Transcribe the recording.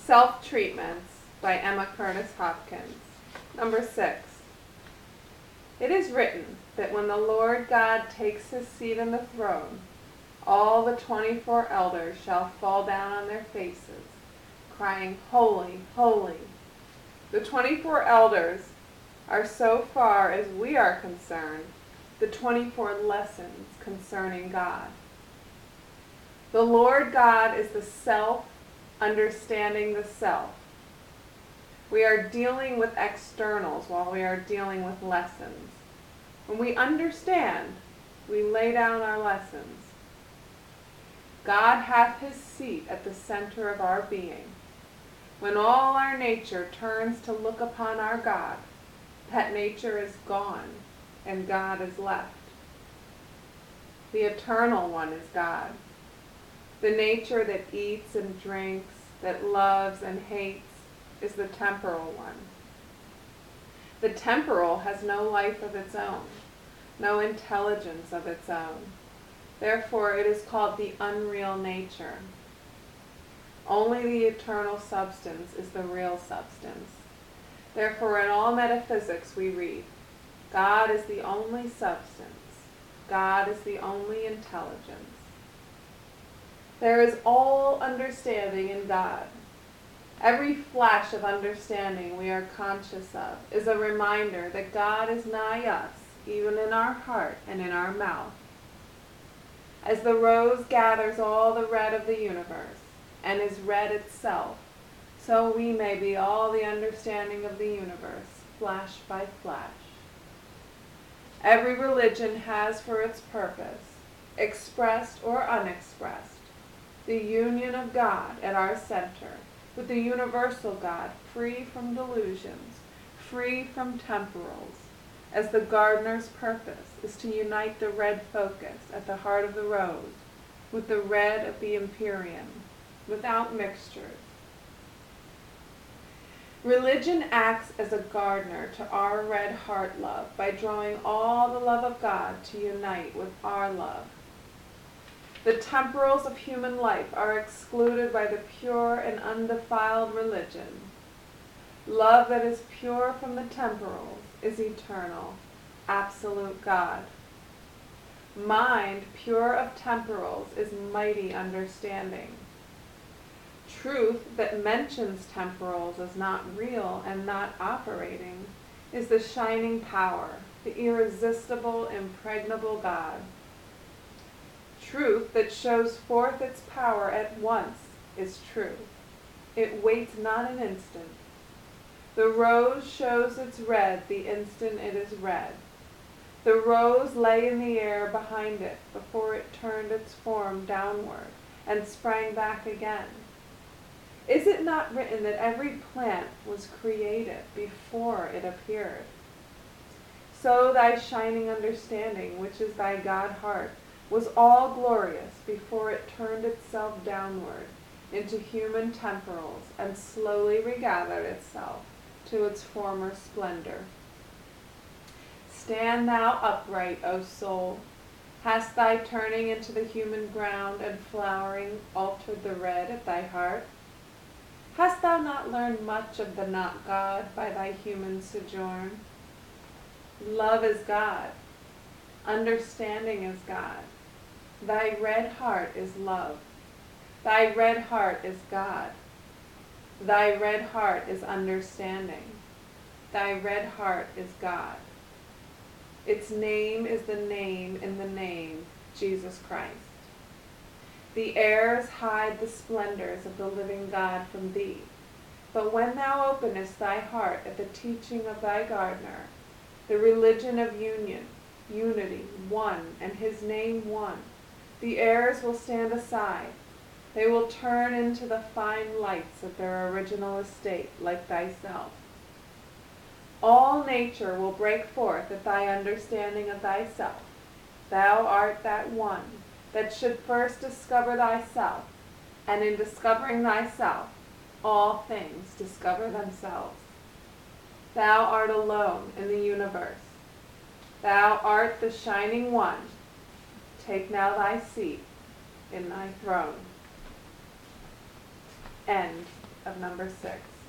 Self-Treatments by Emma Curtis Hopkins. Number 6. It is written that when the Lord God takes his seat on the throne, all the 24 elders shall fall down on their faces, crying, Holy, holy. The 24 elders are, so far as we are concerned, the 24 lessons concerning God. The Lord God is the self understanding the self. We are dealing with externals while we are dealing with lessons. When we understand, we lay down our lessons. God hath his seat at the center of our being. When all our nature turns to look upon our God, that nature is gone and God is left. The eternal one is God. The nature that eats and drinks, that loves and hates, is the temporal one. The temporal has no life of its own, no intelligence of its own. Therefore, it is called the unreal nature. Only the eternal substance is the real substance. Therefore, in all metaphysics we read, God is the only substance. God is the only intelligence. There is all understanding in God. Every flash of understanding we are conscious of is a reminder that God is nigh us, even in our heart and in our mouth. As the rose gathers all the red of the universe and is red itself, so we may be all the understanding of the universe, flash by flash. Every religion has for its purpose, expressed or unexpressed, the union of God at our center with the universal God, free from delusions, free from temporals, as the gardener's purpose is to unite the red focus at the heart of the rose with the red of the empyrean, without mixtures. Religion acts as a gardener to our red heart love by drawing all the love of God to unite with our love. The temporals of human life are excluded by the pure and undefiled religion. Love that is pure from the temporals is eternal, absolute God. Mind pure of temporals is mighty understanding. Truth that mentions temporals as not real and not operating is the shining power, the irresistible, impregnable God. Truth that shows forth its power at once is true. It waits not an instant. The rose shows its red the instant it is red. The rose lay in the air behind it before it turned its form downward and sprang back again. Is it not written that every plant was created before it appeared? So thy shining understanding, which is thy God heart, was all glorious before it turned itself downward into human temporals and slowly regathered itself to its former splendor. Stand thou upright, O soul. Hast thy turning into the human ground and flowering altered the red at thy heart? Hast thou not learned much of the not God by thy human sojourn? Love is God. Understanding is God. Thy red heart is love. Thy red heart is God. Thy red heart is understanding. Thy red heart is God. Its name is the name in the name, Jesus Christ. The airs hide the splendors of the living God from thee. But when thou openest thy heart at the teaching of thy gardener, the religion of union, unity, one, and his name one, the airs will stand aside. They will turn into the fine lights of their original estate, like thyself. All nature will break forth at thy understanding of thyself. Thou art that one that should first discover thyself, and in discovering thyself, all things discover themselves. Thou art alone in the universe. Thou art the shining one. Take now thy seat in thy throne. End. of number 6.